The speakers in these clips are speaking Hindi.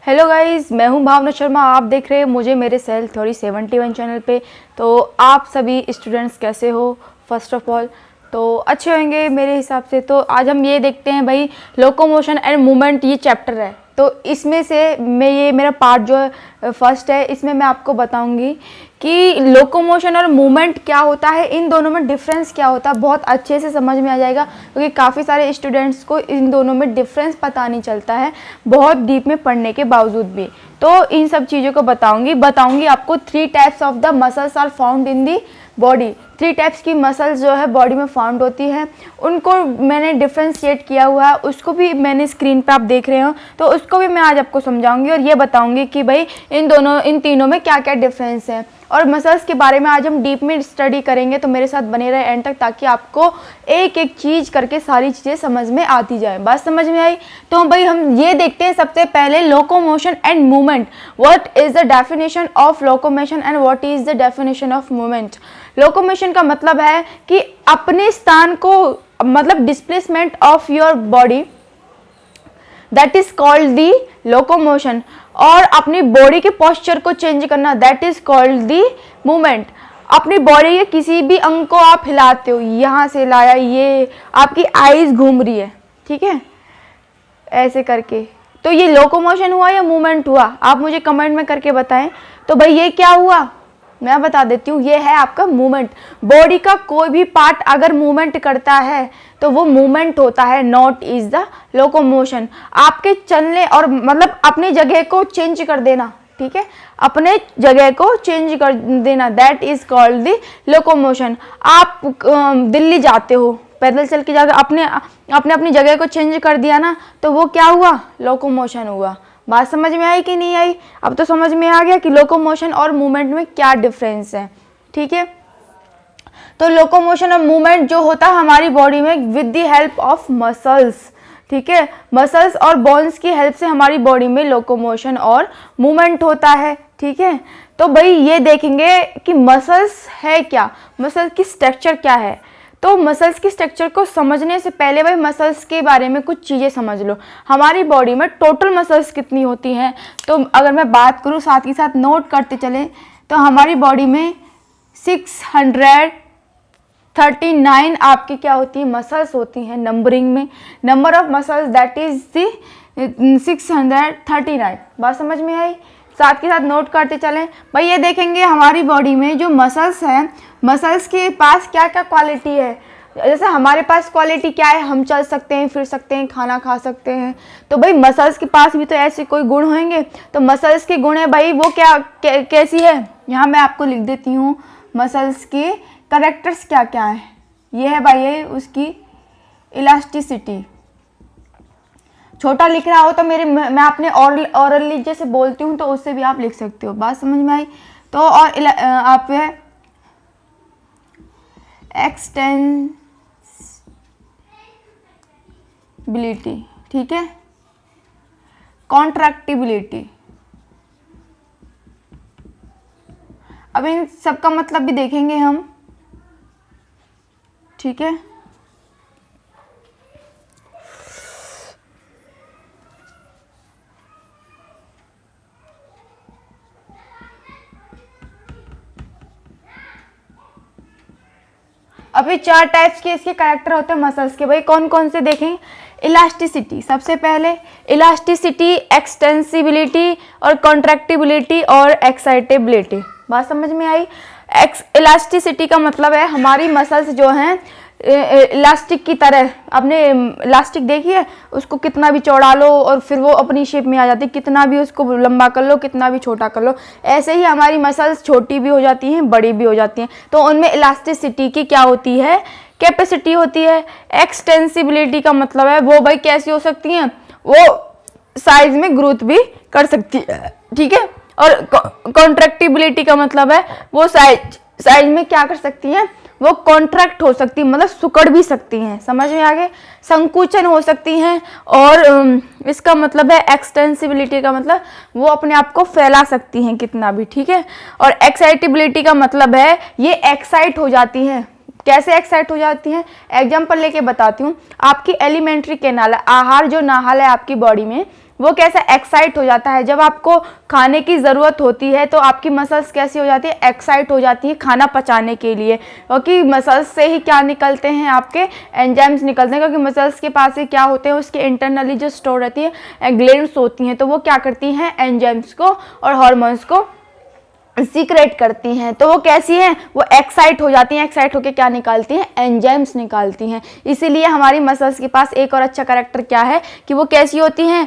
हेलो गाइस, मैं हूं भावना शर्मा। आप देख रहे हैं मुझे मेरे सेल थ्योरी 71 चैनल पे। तो आप सभी स्टूडेंट्स कैसे हो? फर्स्ट ऑफ ऑल तो अच्छे होंगे मेरे हिसाब से। तो आज हम ये देखते हैं भाई, लोकोमोशन एंड मूवमेंट ये चैप्टर है। तो इसमें से ये मेरा पार्ट जो है फर्स्ट है, इसमें मैं आपको बताऊंगी कि लोकोमोशन और मूवमेंट क्या होता है, इन दोनों में डिफरेंस क्या होता है। बहुत अच्छे से समझ में आ जाएगा क्योंकि काफ़ी सारे स्टूडेंट्स को इन दोनों में डिफरेंस पता नहीं चलता है, बहुत डीप में पढ़ने के बावजूद भी। तो इन सब चीज़ों को बताऊंगी आपको। 3 types of the muscles are found in the body. 3 types की मसल्स जो है बॉडी में फाउंड होती है, उनको मैंने डिफ्रेंशिएट किया हुआ है, उसको भी मैंने स्क्रीन पे आप देख रहे हो, तो उसको भी मैं आज आपको समझाऊंगी और ये बताऊंगी कि भाई इन तीनों में क्या क्या डिफरेंस है। और मसल्स के बारे में आज हम डीप में स्टडी करेंगे, तो मेरे साथ बने रहे एंड तक, ताकि आपको एक एक चीज़ करके सारी चीज़ें समझ में आती जाए। बात समझ में आई? तो भाई हम ये देखते हैं सबसे पहले locomotion and movement. What is the definition of locomotion and what is the definition of movement. Locomotion का मतलब है कि अपने स्थान को, मतलब displacement of your body, that is called the locomotion. और अपनी बॉडी के पोस्चर को चेंज करना, that is called the movement. अपनी बॉडी के किसी भी अंग को आप हिलाते हो, यहाँ से लाया, ये आपकी आईज घूम रही है, ठीक है, ऐसे करके, तो ये लोकोमोशन हुआ या मूवमेंट हुआ? आप मुझे कमेंट में करके बताएं। तो भाई ये क्या हुआ, मैं बता देती हूँ, ये है आपका मूवमेंट। बॉडी का कोई भी पार्ट अगर मूवमेंट करता है तो वो मूवमेंट होता है, नॉट इज द लोकोमोशन। आपके चलने और मतलब अपनी जगह को चेंज कर देना, ठीक है, अपने जगह को चेंज कर देना, that is called the locomotion. आप दिल्ली जाते हो, पैदल चल के जाकर अपनी जगह को चेंज कर दिया ना, तो वो क्या हुआ? लोकोमोशन हुआ। बात समझ में आई कि नहीं आई? अब तो समझ में आ गया कि लोकोमोशन और मूवमेंट में क्या डिफरेंस है, ठीक है। तो लोकोमोशन और मूवमेंट जो होता है हमारी बॉडी में with the help of muscles, ठीक है, मसल्स और बोन्स की हेल्प से हमारी बॉडी में लोकोमोशन और मूवमेंट होता है, ठीक है। तो भाई ये देखेंगे कि मसल्स है क्या, मसल्स की स्ट्रक्चर क्या है। तो मसल्स की स्ट्रक्चर को समझने से पहले भाई मसल्स के बारे में कुछ चीज़ें समझ लो। हमारी बॉडी में टोटल मसल्स कितनी होती हैं, तो अगर मैं बात करूँ, साथ ही साथ नोट करते चलें, तो हमारी बॉडी में 639 आपकी क्या होती है, मसल्स होती हैं नंबरिंग में। Number of muscles that is the 639। बात समझ में आई? साथ के साथ नोट करते चलें। भाई ये देखेंगे हमारी बॉडी में जो मसल्स हैं, मसल्स के पास क्या क्या क्वालिटी है। जैसे हमारे पास क्वालिटी क्या है, हम चल सकते हैं, फिर सकते हैं, खाना खा सकते हैं। तो भाई मसल्स के पास भी तो ऐसे कोई गुण होंगे। तो मसल्स के गुण है भाई, वो कैसी है, यहाँ मैं आपको लिख देती हूँ। मसल्स के कैरेक्टर्स क्या क्या है, ये है भाई, ये उसकी इलास्टिसिटी। छोटा लिख रहा हो तो मैं अपने ऑरली जैसे बोलती हूँ, तो उससे भी आप लिख सकते हो। बात समझ में आई? तो और आप है एक्सटेंसिबिलिटी, ठीक है, कॉन्ट्रैक्टिबिलिटी। अब इन सबका मतलब भी देखेंगे हम, ठीक है। अभी 4 टाइप्स के इसके कैरेक्टर होते हैं मसल्स के। भाई कौन कौन से देखें? इलास्टिसिटी सबसे पहले, इलास्टिसिटी, एक्सटेंसिबिलिटी और कॉन्ट्रैक्टिबिलिटी और एक्साइटेबिलिटी। बात समझ में आई? इलास्टिसिटी का मतलब है हमारी मसल्स जो हैं इलास्टिक की तरह, आपने इलास्टिक देखी है, उसको कितना भी चौड़ा लो और फिर वो अपनी शेप में आ जाती है, कितना भी उसको लंबा कर लो, कितना भी छोटा कर लो, ऐसे ही हमारी मसल्स छोटी भी हो जाती हैं, बड़ी भी हो जाती हैं। तो उनमें इलास्टिसिटी की क्या होती है, कैपेसिटी होती है। एक्सटेंसिबिलिटी का मतलब है वो भाई कैसी हो सकती हैं, वो साइज में ग्रोथ भी कर सकती है, ठीक है। और कॉन्ट्रैक्टिबिलिटी का मतलब है वो साइज में क्या कर सकती हैं, वो कॉन्ट्रैक्ट हो सकती है, मतलब सुकड़ भी सकती हैं। समझ में आ गए? संकुचन हो सकती हैं। और इसका मतलब है एक्सटेंसिबिलिटी का मतलब वो अपने आप को फैला सकती हैं कितना भी, ठीक है। और एक्साइटेबिलिटी का मतलब है ये एक्साइट हो जाती हैं, कैसे एक्साइट हो जाती हैं, एग्जाम्पल लेके बताती हूँ। आपकी एलिमेंट्री कैनाल, आहार जो नाल है आपकी बॉडी में, वो कैसे एक्साइट हो जाता है। जब आपको खाने की ज़रूरत होती है तो आपकी मसल्स कैसी हो जाती है, एक्साइट हो जाती है खाना पचाने के लिए, क्योंकि मसल्स से ही क्या निकलते हैं, आपके एंजाइम्स निकलते हैं, क्योंकि मसल्स के पास ही क्या होते हैं, उसके इंटरनली जो स्टोर रहती है ग्लैंड्स होती हैं, तो वो क्या करती हैं, एंजाइम्स को और हार्मोन्स को सीक्रेट करती हैं। तो वो कैसी हैं, वो एक्साइट हो जाती हैं, एक्साइट होकर क्या निकालती हैं, एंजाइम्स निकालती हैं। इसीलिए हमारी मसल्स के पास एक और अच्छा करेक्टर क्या है कि वो कैसी होती हैं,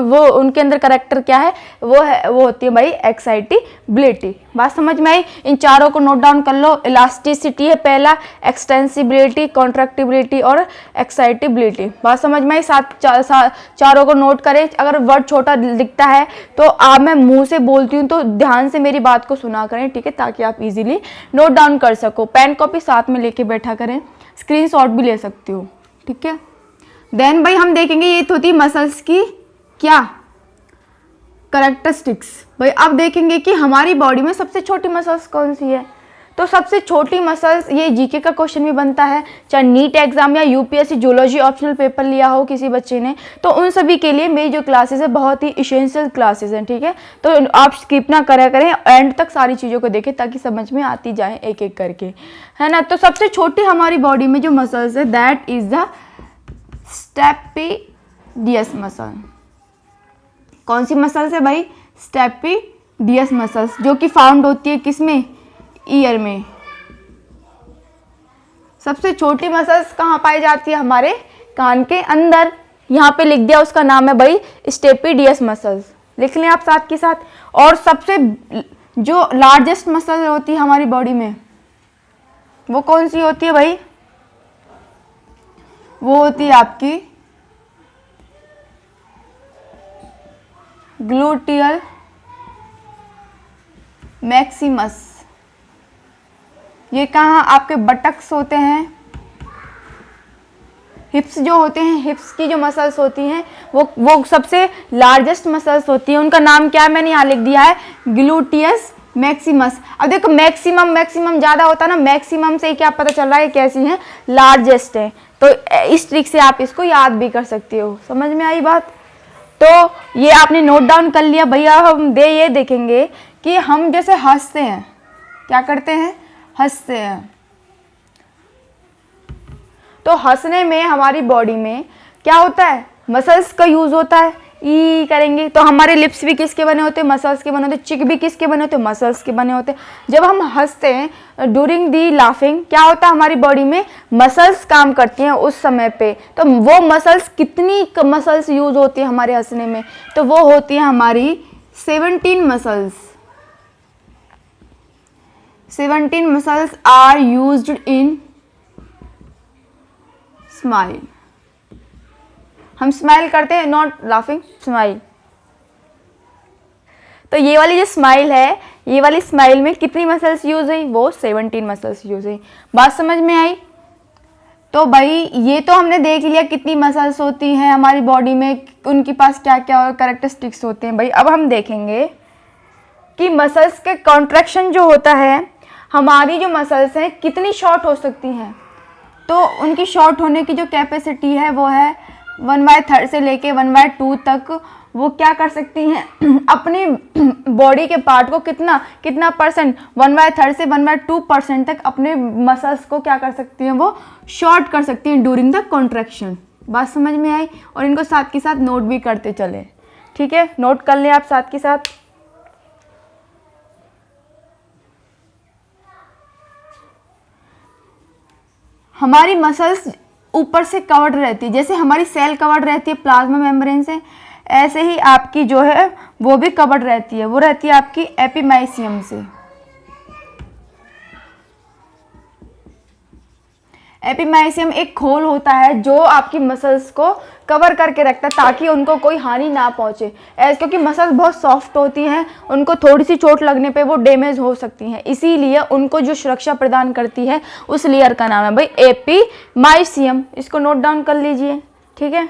वो उनके अंदर करेक्टर क्या है, वो होती है भाई एक्साइटेबिलिटी। बात समझ में आई। इन चारों को नोट डाउन कर लो। इलास्टिसिटी है पहला, एक्सटेंसिबिलिटी, कॉन्ट्रैक्टिबिलिटी और एक्साइटेबिलिटी। बात समझ में आई। चारों को नोट करें। अगर वर्ड छोटा दिखता है तो मैं मुंह से बोलती हूँ तो ध्यान से मेरी बात को सुना करें, ठीक है, ताकि आप इजीली नोट डाउन कर सको। पेन कॉपी साथ में लेके बैठा करें, स्क्रीनशॉट भी ले सकती हो, ठीक है। देन भाई हम देखेंगे ये होती मसल्स की क्या कैरेक्टरिस्टिक्स। भाई अब देखेंगे कि हमारी बॉडी में सबसे छोटी मसल्स कौन सी है। तो सबसे छोटी मसल्स, ये जीके का क्वेश्चन भी बनता है, चाहे नीट एग्जाम या यूपीएससी जूलॉजी ऑप्शनल पेपर लिया हो किसी बच्चे ने, तो उन सभी के लिए मेरी जो क्लासेस है बहुत ही इसेंशियल क्लासेस हैं, ठीक है। तो आप स्किप ना करा करें, एंड तक सारी चीज़ों को देखें ताकि समझ में आती जाए एक एक करके, है ना। तो सबसे छोटी हमारी बॉडी में जो मसल्स है that is the stapedius muscle. कौन सी मसल्स है भाई, स्टेपिडियस मसल्स, जो कि फाउंड होती है किसमें, ईयर में। सबसे छोटी मसल्स कहाँ पाई जाती है, हमारे कान के अंदर। यहाँ पे लिख दिया, उसका नाम है भाई स्टेपिडियस मसल्स, लिख लें आप साथ के साथ। और सबसे जो लार्जेस्ट मसल होती है हमारी बॉडी में, वो कौन सी होती है भाई, वो होती है आपकी ग्लूटियल मैक्सिमस। ये कहाँ, आपके बटक्स होते हैं, हिप्स जो होते हैं, हिप्स की जो मसल्स होती हैं वो सबसे लार्जेस्ट मसल्स होती हैं। उनका नाम क्या है, मैंने यहाँ लिख दिया है, ग्लूटियस मैक्सिमस। अब देखो मैक्सिमम ज़्यादा होता है ना, मैक्सिमम से क्या पता चल रहा है कैसी है, लार्जेस्ट है। तो इस ट्रिक से आप इसको याद भी कर सकते हो। समझ में आई बात। तो ये आपने नोट डाउन कर लिया भैया। हम ये देखेंगे कि हम जैसे हंसते हैं, क्या करते हैं, हंसते हैं। तो हंसने में हमारी बॉडी में क्या होता है, मसल्स का यूज होता है। ई करेंगे तो हमारे लिप्स भी किसके बने होते हैं, मसल्स के बने होते हैं। चिक भी किसके बने होते हैं, मसल्स के बने होते हैं। जब हम हंसते हैं ड्यूरिंग दी लाफिंग, क्या होता है, हमारी बॉडी में मसल्स काम करती हैं उस समय पे। तो वो मसल्स, कितनी मसल्स यूज होती है हमारे हंसने में, तो वो होती है हमारी 17 muscles. 17 muscles are used in smile. हम स्माइल करते हैं, नॉट लाफिंग, स्माइल। तो ये वाली जो स्माइल है, ये वाली स्माइल में कितनी मसल्स यूज हुई, वो 17 मसल्स यूज हुई। बात समझ में आई। तो भाई ये तो हमने देख लिया कितनी मसल्स होती हैं हमारी बॉडी में, उनके पास क्या क्या कैरेक्टरिस्टिक्स होते हैं। भाई अब हम देखेंगे कि मसल्स के कॉन्ट्रैक्शन जो होता है, हमारी जो मसल्स हैं कितनी शॉर्ट हो सकती हैं। तो उनकी शॉर्ट होने की जो कैपेसिटी है वो है 1/3 से लेके 1/2 तक। वो क्या कर सकती हैं, अपनी बॉडी के पार्ट को कितना परसेंट, 1/3 से 1/2% तक अपने मसल्स को क्या कर सकती हैं, वो शॉर्ट कर सकती हैं ड्यूरिंग द कॉन्ट्रैक्शन। बात समझ में आई। और इनको साथ के साथ नोट भी करते चले, ठीक है, नोट कर लें आप साथ के साथ। हमारी मसल्स ऊपर से कवर्ड रहती है, जैसे हमारी सेल कवर्ड रहती है प्लाज्मा मेम्ब्रेन से, ऐसे ही आपकी जो है वो भी कवर्ड रहती है। वो रहती है आपकी एपिमाइसियम से। एपिमाइसियम एक खोल होता है जो आपकी मसल्स को कवर करके रखता है ताकि उनको कोई हानि ना पहुंचे। क्योंकि मसल्स बहुत सॉफ्ट होती हैं, उनको थोड़ी सी चोट लगने पे वो डैमेज हो सकती हैं, इसीलिए उनको जो सुरक्षा प्रदान करती है उस लेयर का नाम है भाई एपिमाइसियम। इसको नोट डाउन कर लीजिए, ठीक है।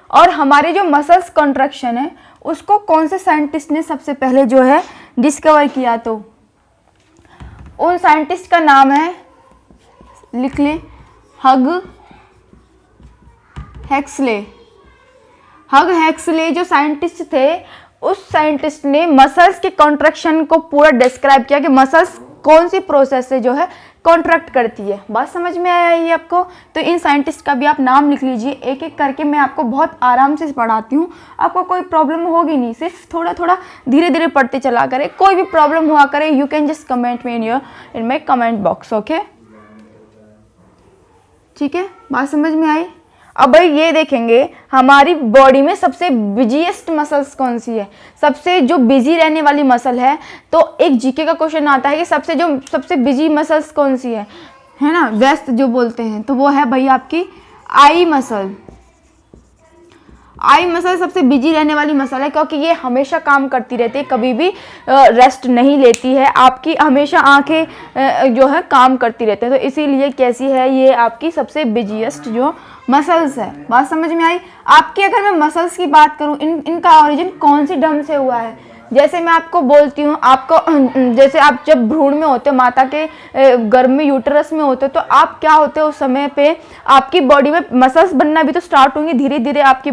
और हमारे जो मसल्स कॉन्ट्रैक्शन है उसको कौन से साइंटिस्ट ने सबसे पहले जो है डिस्कवर किया, तो उन साइंटिस्ट का नाम है लिख लें, हग हेक्सले। हग हेक्सले जो साइंटिस्ट थे, उस साइंटिस्ट ने मसल्स के कॉन्ट्रैक्शन को पूरा डिस्क्राइब किया कि मसल्स कौन सी प्रोसेस से जो है कॉन्ट्रैक्ट करती है। बात समझ में आया ये आपको? तो इन साइंटिस्ट का भी आप नाम लिख लीजिए, एक एक करके मैं आपको बहुत आराम से पढ़ाती हूँ, आपको कोई प्रॉब्लम होगी नहीं, सिर्फ थोड़ा थोड़ा धीरे धीरे पढ़ते चला करें। कोई भी प्रॉब्लम हुआ करे, you can just comment me in my comment box, okay? ठीक है, बात समझ में आई? अब भाई ये देखेंगे हमारी बॉडी में सबसे बिजीएस्ट मसल्स कौन सी है, सबसे जो बिजी रहने वाली मसल है। तो एक जीके का क्वेश्चन आता है कि सबसे बिजी मसल्स कौन सी है ना, व्यस्त जो बोलते हैं, तो वो है भाई आपकी आई मसल। आई मसल सबसे बिजी रहने वाली मसल है, क्योंकि ये हमेशा काम करती रहती है, कभी भी रेस्ट नहीं लेती है। आपकी हमेशा आंखें जो है काम करती रहती है, तो इसीलिए कैसी है ये आपकी सबसे बिजीएस्ट जो मसल्स है। बात समझ में आई? आपकी अगर मैं मसल्स की बात करूं, इनका ओरिजिन कौन सी डम से हुआ है, जैसे मैं आपको बोलती हूँ, आपको जैसे आप जब भ्रूण में होते हो, माता के गर्भ में, यूटरस में होते हो, तो आप क्या होते हो उस समय पे, आपकी बॉडी में मसल्स बनना भी तो स्टार्ट होंगे धीरे धीरे। आपकी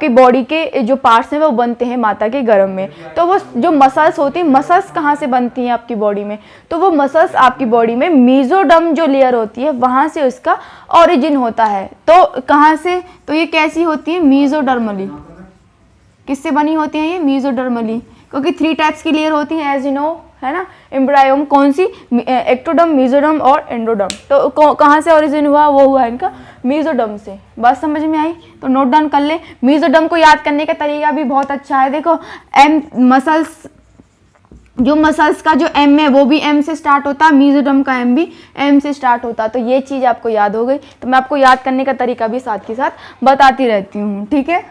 बॉडी के जो पार्ट्स हैं वो बनते हैं माता के गर्भ में। तो वो जो मसल्स होती हैं, मसल्स कहाँ से बनती हैं आपकी बॉडी में, तो वो मसल्स आपकी बॉडी में मीजोडर्म जो लेयर होती है वहाँ से उसका ऑरिजिन होता है। तो कहाँ से, तो ये कैसी होती है, मीजोडर्मली। किससे बनी होती हैं ये, मीजोडर्मली, क्योंकि 3 टाइप्स की लेयर होती हैं एज यू नो, है ना। एम्ब्रायोम कौन सी, एक्टोडर्म, मीजोडर्म और एंडोडर्म। तो कहाँ से ओरिजिन हुआ, वो हुआ इनका मीजोडर्म से। बात समझ में आई? तो नोट डाउन कर ले। मीजोडर्म को याद करने का तरीका भी बहुत अच्छा है। देखो एम मसल्स, जो मसल्स का जो एम है वो भी एम से स्टार्ट होता है, मीजोडर्म का एम भी एम से स्टार्ट होता है। तो ये चीज़ आपको याद हो गई। तो मैं आपको याद करने का तरीका भी साथ के साथ बताती रहती हूँ, ठीक है।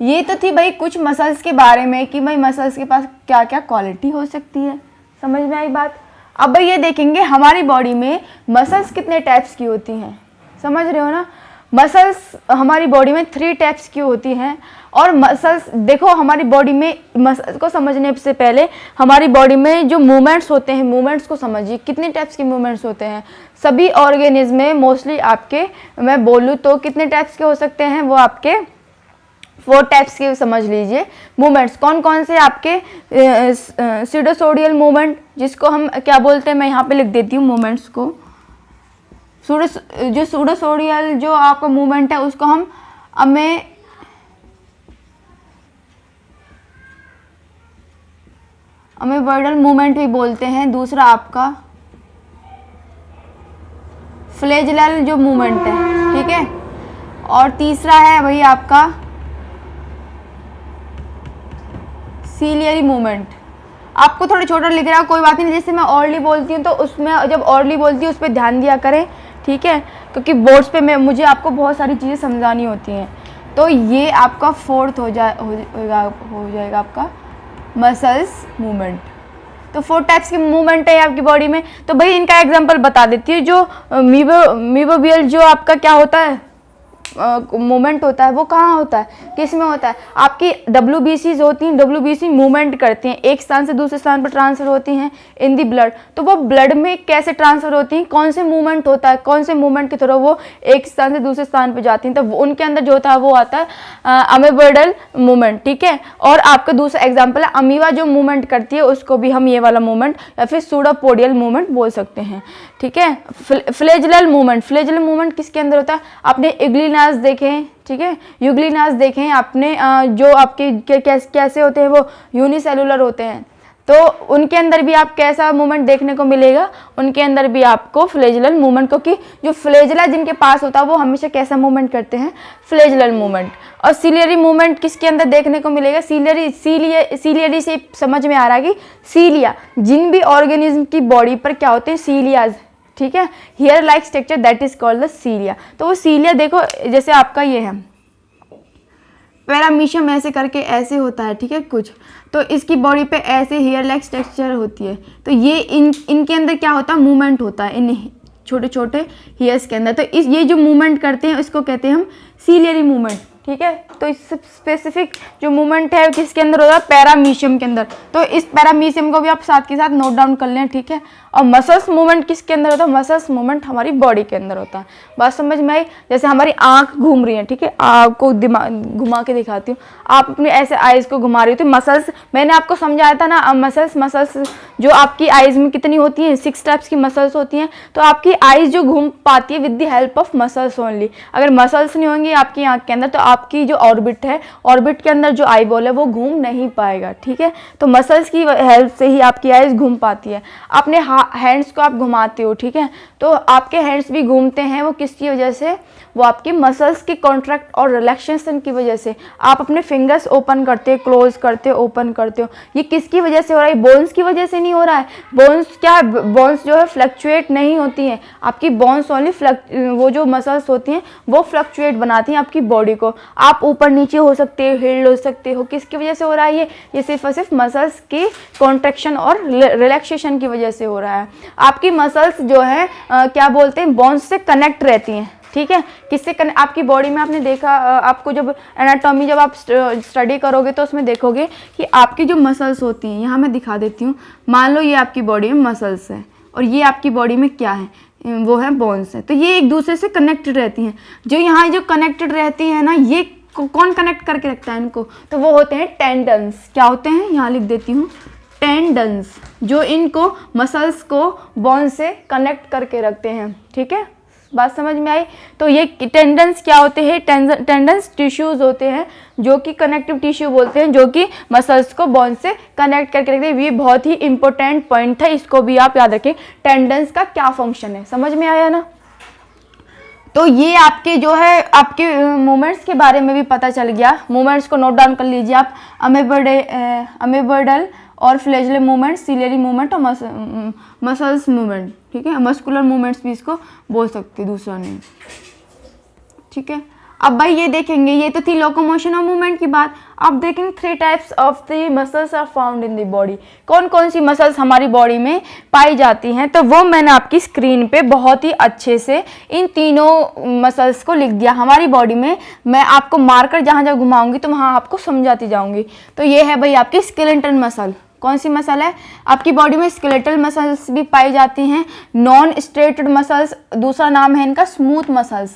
ये तो थी भाई कुछ मसल्स के बारे में कि भाई मसल्स के पास क्या क्या क्वालिटी हो सकती है, समझ में आई बात। अब भाई ये देखेंगे हमारी बॉडी में मसल्स कितने टाइप्स की होती हैं, समझ रहे हो ना। मसल्स हमारी बॉडी में 3 टाइप्स की होती हैं। और मसल्स देखो हमारी बॉडी में, मसल्स को समझने से पहले हमारी बॉडी में जो मूवमेंट्स होते हैं, मूवमेंट्स को समझिए। कितने टाइप्स के मूवमेंट्स होते हैं सभी ऑर्गेनिज्म में, मोस्टली आपके मैं बोलूँ तो कितने टाइप्स के हो सकते हैं, वो आपके 4 टाइप्स के समझ लीजिए मूवमेंट्स। कौन कौन से आपके, सीडोसोडियल मूवमेंट जिसको हम क्या बोलते हैं, मैं यहाँ पे लिख देती हूँ मूवमेंट्स को। जो सूडोसोडियल जो आपका मूवमेंट है उसको हम अमेबॉइडल मूवमेंट भी बोलते हैं। दूसरा आपका फ्लैजेलल जो मूवमेंट है, ठीक है। और तीसरा है भाई आपका सीलियरी मूवमेंट। आपको थोड़ा छोटा लिख रहा है, कोई बात नहीं। जैसे मैं ऑर्ली बोलती हूँ तो उसमें, जब ऑर्ली बोलती हूँ उस पर ध्यान दिया करें, ठीक है, क्योंकि बोर्ड्स पे मुझे आपको बहुत सारी चीज़ें समझानी होती हैं। तो ये आपका 4th हो जाएगा आपका मसल्स मूवमेंट। तो 4 टाइप्स की मूवमेंट है आपकी बॉडी में। तो भाई इनका एग्जांपल बता देती हूँ। जो मीबोबियल जो आपका क्या होता है, मूवमेंट होता है, वो कहाँ होता है, किस में होता है, आपकी WBCs होती हैं। WBC मूवमेंट करती हैं, एक स्थान से दूसरे स्थान पर ट्रांसफर होती हैं इन दी ब्लड। तो वो ब्लड में कैसे ट्रांसफर होती हैं, कौन से मूवमेंट होता है, कौन से मूवमेंट के थ्रू वो एक स्थान से दूसरे स्थान पर जाती हैं, तो उनके अंदर जो होता है वो आता है अमेबॉइडल मूवमेंट, ठीक है। और आपका दूसरा एग्जाम्पल है अमीबा जो मूवमेंट करती है, उसको भी हम ये वाला मूवमेंट या फिर सूडोपोडियल मूवमेंट बोल सकते हैं, ठीक है। फ्लैजेलल मूवमेंट किसके अंदर होता है, आपने इग्लिनास देखें, ठीक है, यूग्लिनास देखें आपने, जो आपके कैसे होते हैं, वो यूनिसेलुलर होते हैं। तो उनके अंदर भी आप कैसा मूवमेंट देखने को मिलेगा, उनके अंदर भी आपको फ्लैजेलल मूवमेंट, क्योंकि जो फ्लैजेला जिनके पास होता है वो हमेशा कैसा मूवमेंट करते हैं, फ्लैजेलल मूवमेंट। और सीलियरी मूवमेंट किसके अंदर देखने को मिलेगा, सीलियरी से समझ में आ रहा है कि सीलिया, जिन भी ऑर्गेनिज्म की बॉडी पर क्या होते हैं, सीलियाज, ठीक है, hair like structure, that is called the cilia. तो वो सीलिया देखो जैसे आपका ये है पैरामीशियम, ऐसे करके ऐसे होता है, ठीक है कुछ, तो इसकी बॉडी पे ऐसे हेयर लाइक स्ट्रक्चर होती है। तो ये इनके अंदर क्या होता है, मूवमेंट होता है इन छोटे छोटे हेयर्स के अंदर। तो ये जो मूवमेंट करते हैं इसको कहते हैं हम सीलियरी मूवमेंट, ठीक है। तो इस स्पेसिफिक जो मूवमेंट है किसके अंदर होता है, पैरामीशियम के अंदर। तो इस पैरामीशियम को भी आप साथ के साथ नोट डाउन कर लें, ठीक है। और मसल्स मूवमेंट किसके अंदर होता है, मसल्स मूवमेंट हमारी बॉडी के अंदर होता है। बात समझ में आई। जैसे हमारी आंख घूम रही है, ठीक है, आपको घुमा के दिखाती हूँ, आप अपने ऐसे आइज को घुमा रही हो तो मसल्स, मैंने आपको समझाया था ना, मसल्स जो आपकी आइज में कितनी होती हैं, 6 टाइप्स की मसल्स होती हैं। तो आपकी आइज जो घूम पाती है with the help of muscles only. अगर मसल्स नहीं होंगी आपकी आंख के अंदर तो आपकी जो ऑर्बिट है, ऑर्बिट के अंदर जो आई बॉल है वो घूम नहीं पाएगा, ठीक है। तो मसल्स की हेल्प से ही आपकी आइज घूम पाती है। अपने हैंड्स को आप घुमाते हो, ठीक है, तो आपके हैंड्स भी घूमते हैं, वो किसकी वजह से, वो आपकी मसल्स की कॉन्ट्रैक्ट और रिलैक्सेशन की वजह से। आप अपने फिंगर्स ओपन करते हो, क्लोज करते हो, ओपन करते हो, ये किसकी वजह से हो रहा है, बोन्स की वजह से नहीं हो रहा है। बोन्स क्या है, बोन्स जो है फ्लक्चुएट नहीं होती हैं, आपकी बोन्स ओनली वो जो मसल्स होती हैं वो फ्लक्चुएट बनाती हैं आपकी बॉडी को। आप ऊपर नीचे हो सकते हो, हिल हो सकते हो, किसकी वजह से हो रहा है ये सिर्फ और सिर्फ मसल्स की कॉन्ट्रैक्शन और रिलैक्सेशन की वजह से हो रहा है। आपकी मसल्स जो है क्या बोलते हैं, बोन्स से कनेक्ट रहती हैं, ठीक है। किससे आपकी बॉडी में आपने देखा, आपको जब एनाटॉमी जब आप स्टडी करोगे तो उसमें देखोगे कि आपकी जो मसल्स होती हैं, यहाँ मैं दिखा देती हूँ। मान लो ये आपकी बॉडी में मसल्स है और ये आपकी बॉडी में क्या है, वो है बोन्स है। तो ये एक दूसरे से कनेक्टेड रहती हैं। जो यहाँ जो कनेक्टेड रहती है ना, ये कौन कनेक्ट करके रखता है इनको, तो वो होते हैं टेंडन्स। क्या होते हैं, यहाँ लिख देती हूँ, टेंडन्स, जो इनको मसल्स को बोन से कनेक्ट करके रखते हैं, ठीक है। बात समझ में आई। तो ये टेंडन्स क्या होते हैं, टेंडन्स टिश्यूज होते हैं जो कि कनेक्टिव टिश्यू बोलते हैं, जो कि मसल्स को बोन से कनेक्ट करके रखते हैं। ये बहुत ही इंपॉर्टेंट पॉइंट था, इसको भी आप याद रखें, टेंडन्स का क्या फंक्शन है। समझ में आया ना। तो ये आपके जो है आपके मूवमेंट्स के बारे में भी पता चल गया। मूवमेंट्स को नोट डाउन कर लीजिए आप, अमेबर्डल और फ्लैजियल मूवमेंट, सिलियरी मूवमेंट और मसल्स मूवमेंट, ठीक है। मस्कुलर मूवमेंट्स भी इसको बोल सकते हैं, दूसरा नेम, ठीक है। अब भाई ये देखेंगे, ये तो थी लोकोमोशन और मूवमेंट की बात। अब देखेंगे 3 types of the muscles are found in the body. कौन कौन सी मसल्स हमारी बॉडी में पाई जाती हैं, तो वो मैंने आपकी स्क्रीन पे बहुत ही अच्छे से इन तीनों मसल्स को लिख दिया हमारी बॉडी में। मैं आपको मार्कर जहाँ जहाँ घुमाऊंगी तो वहाँ आपको समझाती जाऊंगी। तो ये है भाई आपकी स्केलेटल मसल। कौन सी मसल है आपकी बॉडी में, स्केलेटल मसल्स भी पाई जाती हैं। नॉन स्ट्रेटेड मसल्स, दूसरा नाम है इनका स्मूथ मसल्स,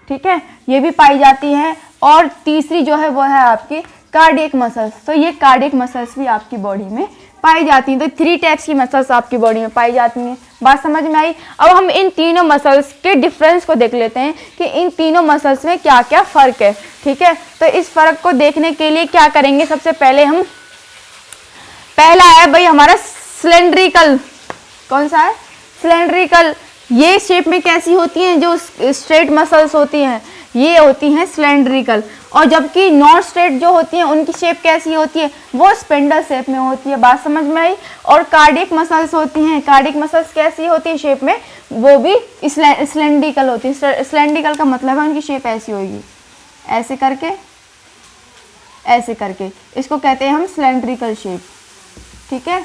ठीक है, ये भी पाई जाती हैं। और तीसरी जो है वो है आपकी कार्डियक मसल्स। तो ये कार्डियक मसल्स भी आपकी बॉडी में पाई जाती हैं। तो 3 टाइप्स की मसल्स आपकी बॉडी में पाई जाती हैं। बात समझ में आई। अब हम इन तीनों मसल्स के डिफरेंस को देख लेते हैं कि इन तीनों मसल्स में क्या क्या फ़र्क है, ठीक है। तो इस फ़र्क को देखने के लिए क्या करेंगे, सबसे पहले हम, पहला है भाई हमारा सिलेंड्रिकल। कौन सा है, सिलेंड्रिकल। ये शेप में कैसी होती हैं, जो स्ट्रेट मसल्स होती हैं ये होती हैं सिलेंड्रिकल। और जबकि नॉन स्ट्रेट जो होती हैं उनकी शेप कैसी होती है, वो स्पेंडल शेप में होती है। बात समझ में आई। और कार्डियक मसल्स होती हैं, कार्डियक मसल्स कैसी होती है शेप में, वो भी सिलेंड्रिकल होती है। सिलेंड्रिकल का मतलब है उनकी शेप ऐसी होगी, ऐसे करके, ऐसे करके, इसको कहते हैं हम सिलेंड्रिकल शेप, ठीक है,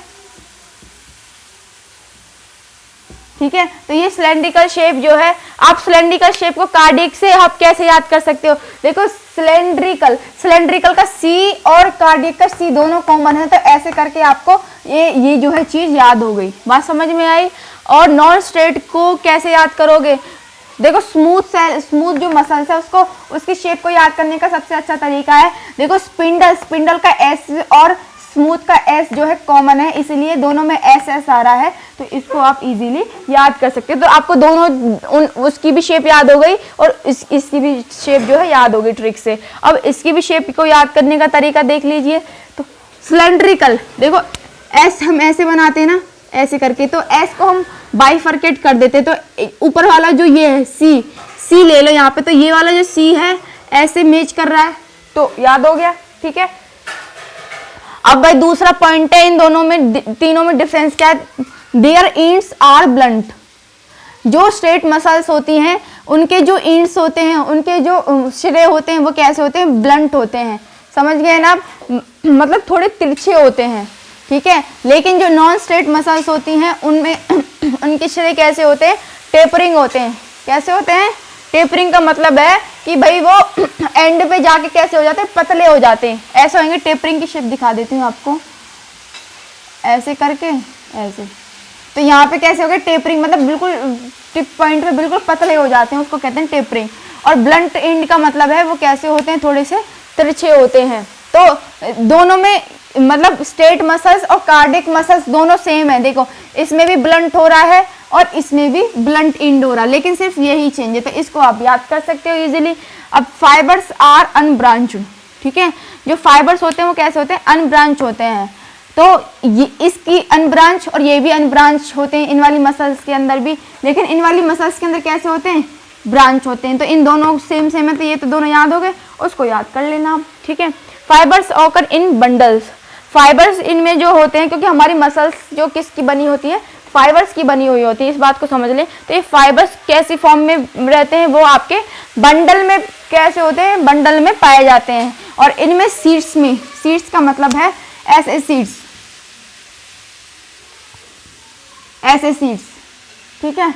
ठीक है। तो ये सिलेंड्रिकल शेप जो है, आप सिलेंड्रिकल शेप को कार्डियक से आप कैसे याद कर सकते हो, देखो सिलेंड्रिकल का सी और कार्डियक का सी दोनों कॉमन है, तो ऐसे करके आपको ये जो है चीज याद हो गई। बात समझ में आई। और नॉन स्ट्रेट को कैसे याद करोगे, देखो स्मूथ जो मसल्स है उसको, उसकी शेप को याद करने का सबसे अच्छा तरीका है, देखो स्पिंडल का एस और स्मूथ का एस जो है कॉमन है, इसलिए दोनों में एस एस आ रहा है, तो इसको आप इजीली याद कर सकते हो। तो आपको दोनों उसकी भी शेप याद हो गई और इसकी भी शेप जो है याद हो गई ट्रिक से। अब इसकी भी शेप को याद करने का तरीका देख लीजिए। तो सिलेंड्रिकल, देखो एस हम ऐसे बनाते हैं ना, ऐसे करके, तो एस को हम बाइफर्केट कर देते, तो ऊपर वाला जो ये है सी ले लो यहाँ पे, तो ये वाला जो सी है ऐसे मैच कर रहा है, तो याद हो गया, ठीक है। अब भाई दूसरा पॉइंट है, इन दोनों में तीनों में डिफरेंस क्या है, देयर इंड्स आर ब्लंट। जो स्ट्रेट मसल्स होती हैं उनके जो इंड्स होते हैं, उनके जो सिरे होते हैं वो कैसे होते हैं, ब्लंट होते हैं, समझ गए ना, मतलब थोड़े तिरछे होते हैं, ठीक है। लेकिन जो नॉन स्ट्रेट मसल्स होती हैं उनमें उनके सिरे कैसे होते हैं, टेपरिंग होते हैं। कैसे होते हैं, टेपरिंग का मतलब है कि भाई वो एंड पे जाके कैसे हो जाते हैं, पतले हो जाते हैं, ऐसे होंगे। टेपरिंग की शेप दिखा देती हूँ आपको, ऐसे करके ऐसे। तो यहाँ पे कैसे हो गए टेपरिंग, मतलब बिल्कुल टिप पॉइंट पे बिल्कुल पतले हो जाते हैं, उसको कहते हैं टेपरिंग। और ब्लंट एंड का मतलब है वो कैसे होते हैं, थोड़े से तिरछे होते हैं। तो दोनों में मतलब स्ट्रेट मसल्स और कार्डिक मसल्स दोनों सेम है। देखो इसमें भी ब्लंट हो रहा है और इसमें भी ब्लंट एंड हो रहा है, लेकिन सिर्फ यही चेंज है। तो इसको आप याद कर सकते हो इजीली। अब फाइबर्स आर अनब्रांच्ड, ठीक है। जो फाइबर्स होते हैं वो कैसे होते हैं, अनब्रांच होते हैं। तो ये इसकी अनब्रांच और ये भी अनब्रांच होते हैं इन वाली मसल्स के अंदर भी, लेकिन इन वाली मसल्स के अंदर कैसे होते हैं, ब्रांच होते हैं। तो इन दोनों सेम सेम है, तो ये तो दोनों याद हो गए, उसको याद कर लेना आप, ठीक है। Fibres occur in bundles, fibres इनमें जो होते हैं, क्योंकि हमारी मसल्स जो किसकी बनी होती है, फाइबर्स की बनी हुई होती है, इस बात को समझ लें। तो ये फाइबर्स कैसी फॉर्म में रहते हैं, वो आपके बंडल में कैसे होते हैं, बंडल में पाए जाते हैं। और इनमें सीड्स में, सीड्स का मतलब है ऐसे सीड्स, ऐसे सीड्स, ठीक है।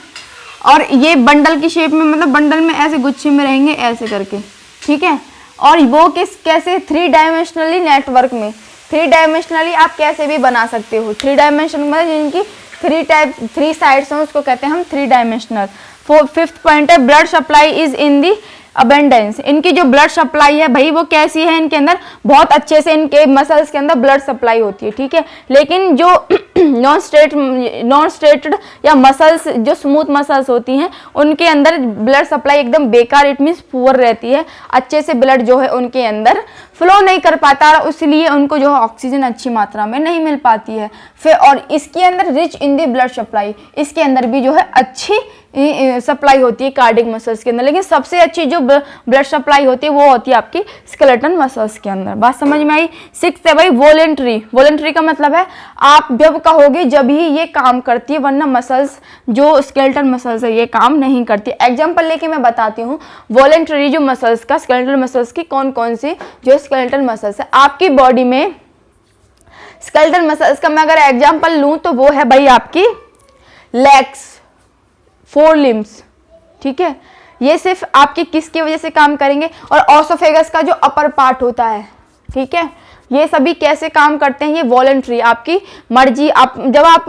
और ये बंडल की शेप में, मतलब बंडल में ऐसे गुच्छे में रहेंगे ऐसे करके, ठीक है। और वो कैसे, 3 डायमेंशनली नेटवर्क में, 3 डायमेंशनली आप कैसे भी बना सकते हो। 3 डायमेंशन मतलब जिनकी 3 साइड्स हैं उसको कहते हैं हम 3 डायमेंशनल। 5th पॉइंट है blood supply is in the abundance. इनकी जो ब्लड सप्लाई है भाई वो कैसी है, इनके अंदर बहुत अच्छे से इनके मसल्स के अंदर ब्लड सप्लाई होती है, ठीक है। लेकिन जो नॉन स्ट्रेटेड या मसल्स जो स्मूथ मसल्स होती हैं उनके अंदर ब्लड सप्लाई एकदम बेकार, इट मीन्स पुअर रहती है। अच्छे से ब्लड जो है उनके अंदर फ्लो नहीं कर पाता, इसलिए उनको जो है ऑक्सीजन अच्छी मात्रा में नहीं मिल पाती है। फिर और इसके अंदर rich in the blood supply, इसके अंदर भी जो है अच्छी सप्लाई होती है कार्डिक मसल्स के अंदर। लेकिन सबसे अच्छी जो ब्लड सप्लाई होती है वो होती है आपकी स्केलेटन मसल्स के अंदर। बात समझ में आई। 6th है भाई वॉलेंट्री। वॉलेंट्री का मतलब है आप जब कहोगे जब ही ये काम करती है, वरना मसल्स जो स्केलेटन मसल्स है ये काम नहीं करती। एग्जांपल लेके मैं बताती हूँ वॉलेंट्री जो मसल्स का, स्केलेटन मसल्स की कौन कौन सी जो स्केलेटन मसल्स है आपकी बॉडी में। स्केलेटन मसल्स का मैं अगर एग्जांपल लूँ तो वो है भाई आपकी लेग्स, 4 लिम्स, ठीक है। ये सिर्फ आपकी किसकी वजह से काम करेंगे, और ऑसोफेगस का जो अपर पार्ट होता है, ठीक है, ये सभी कैसे काम करते हैं, ये वॉलंटरी, आपकी मर्जी। आप जब आप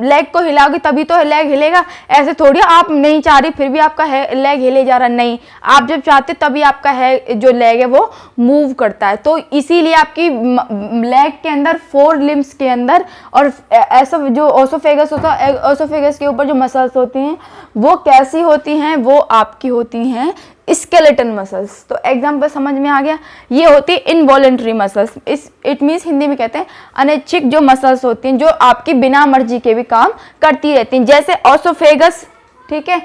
लेग को हिलाओगे तभी तो लेग हिलेगा, ऐसे थोड़ी आप नहीं चाह रही फिर भी आपका लेग हिले जा रहा, नहीं, आप जब चाहते तभी आपका है जो लेग है वो मूव करता है। तो इसीलिए आपकी लेग के अंदर 4 लिम्स के अंदर, और ऐसा जो ऑसोफेगस होता है, ऑसोफेगस के ऊपर जो मसल्स होती हैं वो कैसी होती हैं, वो आपकी होती हैं स्केलेटन मसल्स। तो एग्जाम्पल समझ में आ गया। ये होती है involuntary muscles, it means Hindi में कहते हैं अनैच्छिक जो मसल्स होती हैं जो आपकी बिना मर्जी के भी काम करती रहती हैं, जैसे ऑसोफेगस, ठीक है,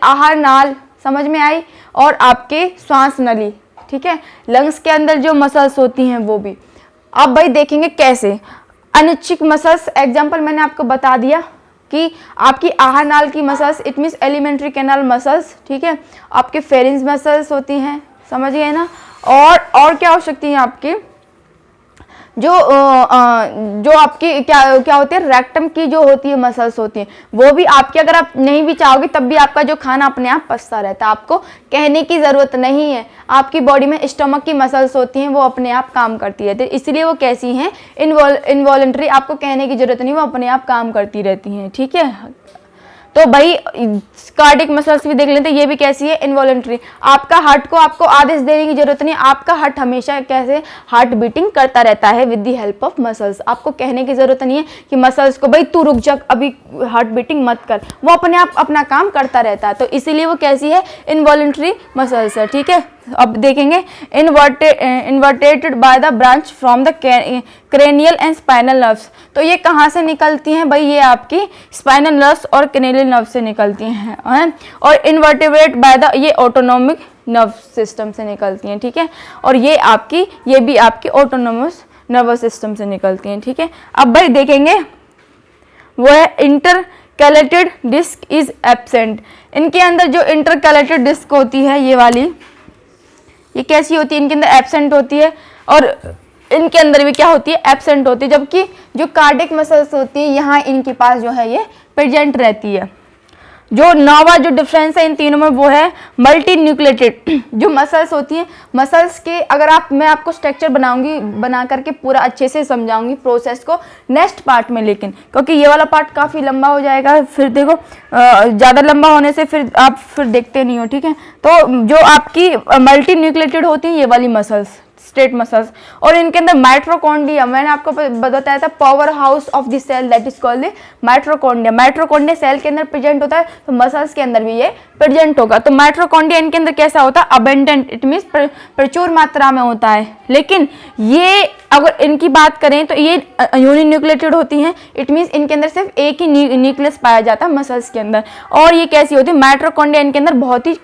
आहार नाल, समझ में आई, और आपके श्वास नली, ठीक है, लंग्स के अंदर जो मसल्स होती हैं वो भी। अब भाई देखेंगे कैसे अनैच्छिक मसल्स। एग्जाम्पल मैंने आपको बता दिया कि आपकी आहार नाल की muscles, it means alimentary canal muscles, ठीक है, आपके फेरिंज मसल्स होती हैं, समझ गए ना। और क्या हो सकती हैं आपकी जो आपकी क्या होती है, रेक्टम की जो होती है मसल्स होती हैं, वो भी आपकी, अगर आप नहीं भी चाहोगे तब भी आपका जो खाना अपने आप पचता रहता है, आपको कहने की ज़रूरत नहीं है। आपकी बॉडी में स्टमक की मसल्स होती हैं वो अपने आप काम करती रहती है, इसलिए वो कैसी हैं, इनवॉलेंट्री, आपको कहने की ज़रूरत नहीं, वो अपने आप काम करती रहती हैं, ठीक है। तो भाई कार्डिक मसल्स भी देख लेते हैं, ये भी कैसी है, इनवॉलेंट्री। आपका हार्ट को आपको आदेश देने की जरूरत नहीं, आपका हार्ट हमेशा कैसे हार्ट बीटिंग करता रहता है with the help of muscles. आपको कहने की जरूरत नहीं है कि मसल्स को भाई तू रुक जा, अभी हार्ट बीटिंग मत कर, वो अपने आप अपना काम करता रहता है। तो इसीलिए वो कैसी है, इनवॉलेंट्री मसल्स है, ठीक है। अब देखेंगे innervated by the branch from the cranial and spinal nerves. तो ये कहाँ से निकलती हैं भाई, ये आपकी स्पाइनल नर्व्स और क्रेनियल नर्व से निकलती हैं, और इन्वर्टेब्रेट बाय द, ये ऑटोनोमिक नर्व सिस्टम से निकलती हैं, ठीक है। और ये भी आपकी ऑटोनोमस नर्वस सिस्टम से निकलती हैं, ठीक है। अब भाई देखेंगे वो है इंटरकैलेटेड डिस्क इज एब्सेंट। इनके अंदर जो इंटरकैलेटेड डिस्क होती है ये वाली, ये कैसी होती है, इनके अंदर एब्सेंट होती है, और इनके अंदर भी क्या होती है, एब्सेंट होती है। जबकि जो कार्डिक मसल्स होती है यहाँ इनके पास जो है ये प्रेजेंट रहती है। जो नौवा जो डिफरेंस है इन तीनों में वो है मल्टी न्यूक्लिएटेड जो मसल्स होती हैं। मसल्स के अगर मैं आपको स्ट्रक्चर बनाऊंगी, बना करके पूरा अच्छे से समझाऊंगी प्रोसेस को नेक्स्ट पार्ट में, लेकिन क्योंकि ये वाला पार्ट काफ़ी लंबा हो जाएगा, फिर देखो ज़्यादा लंबा होने से फिर आप देखते नहीं हो, ठीक है। तो जो आपकी मल्टी न्यूक्लिएटेड होती हैं ये वाली मसल्स, स्ट्रेट मसल्स, और इनके अंदर माइट्रोकॉन्ड्रिया, मैंने आपको बताया था power house of the cell that is called mitochondria. Mitochondria cell के अंदर प्रेजेंट होता है, तो मसल्स के अंदर भी ये प्रेजेंट होगा। तो माइट्रोकॉन्ड्रिया इनके अंदर कैसा होता है, अबेंडेंट, इट मीन्स प्रचुर मात्रा में होता है। लेकिन ये अगर इनकी बात करें तो ये यूनिन्यूक्लिएटेड होती हैं, इट मीन्स इनके अंदर सिर्फ एक ही न्यूक्लियस पाया जाता है मसल्स के अंदर। और ये कैसी होती है, माइट्रोकॉन्ड्रिया इनके अंदर बहुत ही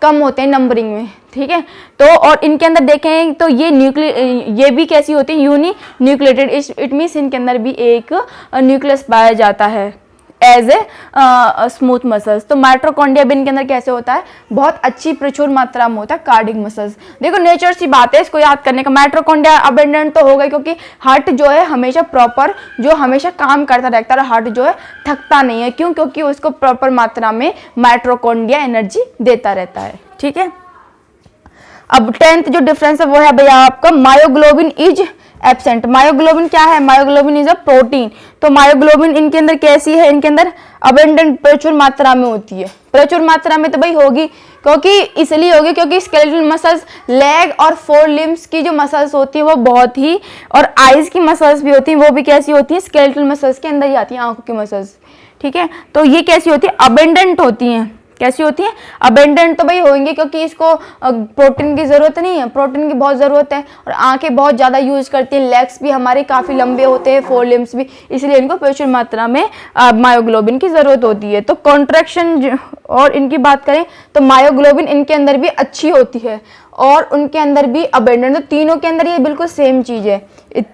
कम होते हैं नंबरिंग में, ठीक है। तो और इनके अंदर देखें तो ये भी कैसी होती है, यूनी न्यूक्लिएटेड, इट मीन्स इनके अंदर भी एक न्यूक्लियस पाया जाता है एज ए स्मूथ मसल्स। तो माइट्रोकॉन्ड्रिया भी इनके अंदर कैसे होता है, बहुत अच्छी प्रचुर मात्रा में होता है कार्डिक मसल्स। देखो नेचर सी बात है इसको याद करने का, माइट्रोकॉन्ड्रिया अबेंडेंट तो होगा क्योंकि हार्ट जो है हमेशा प्रॉपर जो हमेशा काम करता रहता है, हार्ट जो है थकता नहीं है। क्यों, क्योंकि उसको प्रॉपर मात्रा में माइट्रोकॉन्ड्रिया एनर्जी देता रहता है, ठीक है। अब 10th जो डिफरेंस है वो है भैया आपका मायोग्लोबिन इज एब्सेंट। मायोग्लोबिन क्या है, मायोग्लोबिन इज अ प्रोटीन। तो मायोग्लोबिन इनके अंदर कैसी है, इनके अंदर अबेंडेंट प्रचुर मात्रा में होती है। प्रचुर मात्रा में तो भाई होगी, क्योंकि इसलिए होगी क्योंकि स्केलेटल मसल्स, लेग और फोर लिम्स की जो मसल्स होती है वो बहुत ही, और आईज की मसल्स भी होती हैं, वो भी कैसी होती हैं, स्केलेटल मसल्स के अंदर ही आती हैं, आंखों की मसल्स, ठीक है। तो ये कैसी होती है, अबेंडेंट होती हैं। कैसी होती है, अबेंडेंट तो भाई होंगे क्योंकि इसको प्रोटीन की जरूरत नहीं है, प्रोटीन की बहुत जरूरत है, और आंखें बहुत ज्यादा यूज करती हैं, लेग्स भी हमारे काफी लंबे होते हैं, फोर लिम्स भी, इसलिए इनको प्रचुर मात्रा में मायोग्लोबिन की जरूरत होती है। तो कॉन्ट्रैक्शन और इनकी बात करें तो मायोग्लोबिन इनके अंदर भी अच्छी होती है और उनके अंदर भी अबेंडेंट, तो तीनों के अंदर ये बिल्कुल सेम चीज है।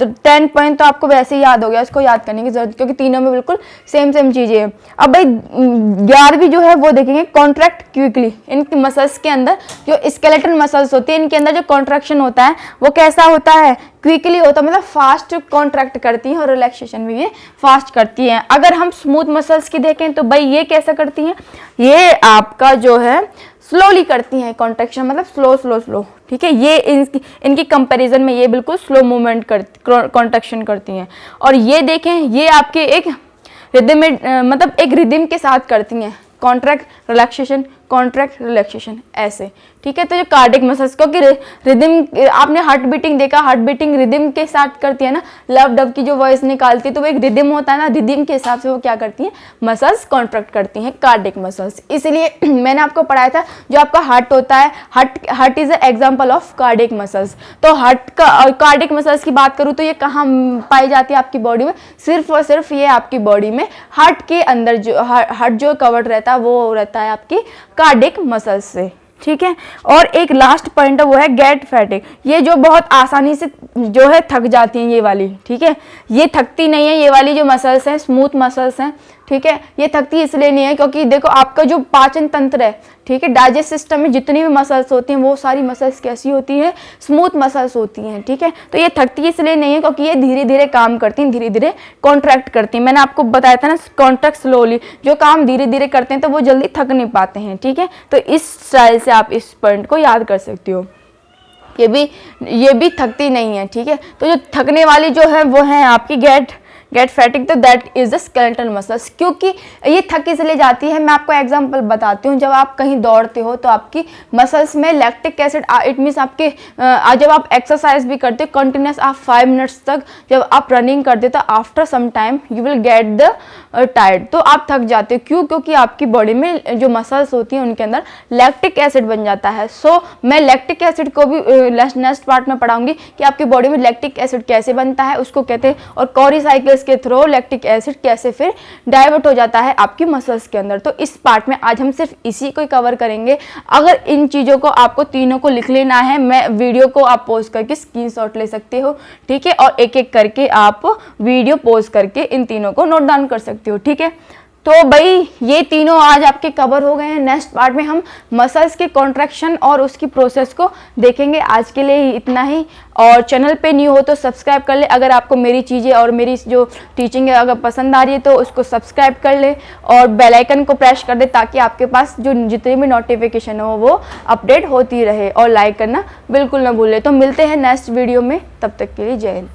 10 पॉइंट तो आपको वैसे ही याद हो गया, इसको याद करने की जरूरत, क्योंकि तीनों में बिल्कुल सेम चीजें हैं। अब भाई 11वीं जो है वो देखेंगे कॉन्ट्रैक्ट क्विकली। इनकी मसल्स के अंदर जो स्केलेटल मसल्स होती है इनके अंदर जो कॉन्ट्रैक्शन होता है वो कैसा होता है, क्विकली होता है, मतलब फास्ट कॉन्ट्रैक्ट करती हैं और रिलैक्सेशन भी ये फास्ट करती हैं। अगर हम स्मूथ मसल्स की देखें तो भाई ये कैसा करती हैं, ये आपका जो है स्लोली करती हैं कॉन्ट्रैक्शन, मतलब स्लो, ठीक है। ये इनकी कंपैरिजन में ये बिल्कुल स्लो मूवमेंट कॉन्ट्रैक्शन करती हैं। और ये देखें ये आपके एक रिदम में, मतलब एक रिदम के साथ करती हैं, कॉन्ट्रैक्ट रिलैक्सेशन ऐसे, ठीक है। तो जो कार्डिक मसल्स, क्योंकि रिदम आपने हार्ट बीटिंग देखा, हार्ट बीटिंग रिदम के साथ करती है ना, लव डव की जो वॉइस निकालती है तो वो एक रिदम होता है ना, रिदम के हिसाब से वो क्या करती है, मसल्स कॉन्ट्रैक्ट करती हैं, कार्डिक मसल्स। इसलिए मैंने आपको पढ़ाया था जो आपका हार्ट होता है, heart is a example of cardiac muscles. तो हार्ट का कार्डिक मसल्स की बात करूँ तो ये कहाँ पाई जाती है आपकी बॉडी में, सिर्फ और सिर्फ ये आपकी बॉडी में हार्ट के अंदर जो हार्ट जो कवर्ड रहता है वो रहता है आपकी कार्डिक मसल्स से, ठीक है। और एक लास्ट पॉइंट है वो है गेट फैटिग। ये जो बहुत आसानी से जो है थक जाती हैं ये वाली, ठीक है, ये थकती नहीं है, ये वाली जो मसल्स हैं स्मूथ मसल्स हैं, ठीक है। ये थकती इसलिए नहीं है क्योंकि देखो आपका जो पाचन तंत्र है, ठीक है, डाइजेस्ट सिस्टम में जितनी भी मसल्स होती हैं वो सारी मसल्स कैसी होती हैं, स्मूथ मसल्स होती हैं, ठीक है। तो ये थकती इसलिए नहीं है क्योंकि ये धीरे धीरे काम करती हैं, धीरे धीरे कॉन्ट्रैक्ट करती हैं। मैंने आपको बताया था ना, कॉन्ट्रैक्ट स्लोली, जो काम धीरे धीरे करते हैं तो वो जल्दी थक नहीं पाते हैं, ठीक है। तो इस स्टाइल से आप इस पॉइंट को याद कर सकते हो, ये भी थकती नहीं है, ठीक है। तो जो थकने वाली जो है वो है आपकी गेट फैटिग, तो that is the skeletal muscles. क्योंकि ये थक इसलिए जाती है, मैं आपको एग्जांपल बताती हूँ। जब आप कहीं दौड़ते हो तो आपकी मसल्स में लैक्टिक एसिड, इट मीन्स आपके जब आप एक्सरसाइज भी करते हो कंटिन्यूस, आप 5 मिनट्स तक जब आप रनिंग करते हो तो after some time you will get the tired, तो आप थक जाते हो। क्यों, क्योंकि आपकी बॉडी में जो मसल्स होती हैं उनके अंदर लैक्टिक एसिड बन जाता है। सो मैं लैक्टिक एसिड को भी नेक्स्ट पार्ट में पढ़ाऊंगी कि आपकी बॉडी में लैक्टिक एसिड कैसे बनता है, उसको कहते हैं, और कॉरी साइकिल्स के थ्रू लैक्टिक एसिड कैसे फिर डाइवर्ट हो जाता है आपकी मसल्स के अंदर। तो इस पार्ट में आज हम सिर्फ इसी को कवर करेंगे। अगर इन चीज़ों को आपको तीनों को लिख लेना है, मैं वीडियो को आप पॉज करके स्क्रीनशॉट ले सकते हो, ठीक है, और एक एक करके आप वीडियो पॉज करके इन तीनों को नोट डाउन कर सकते हो, ठीक है। तो भाई ये तीनों आज आपके कवर हो गए हैं। नेक्स्ट पार्ट में हम मसल्स के कॉन्ट्रैक्शन और उसकी प्रोसेस को देखेंगे। आज के लिए इतना ही, और चैनल पे न्यू हो तो सब्सक्राइब कर ले। अगर आपको मेरी चीज़ें और मेरी जो टीचिंग है अगर पसंद आ रही है तो उसको सब्सक्राइब कर ले और बेल आइकन को प्रेस कर दे, ताकि आपके पास जो जितनी भी नोटिफिकेशन हो वो अपडेट होती रहे। और लाइक करना बिल्कुल ना भूले। तो मिलते हैं नेक्स्ट वीडियो में, तब तक के लिए जय हिंद।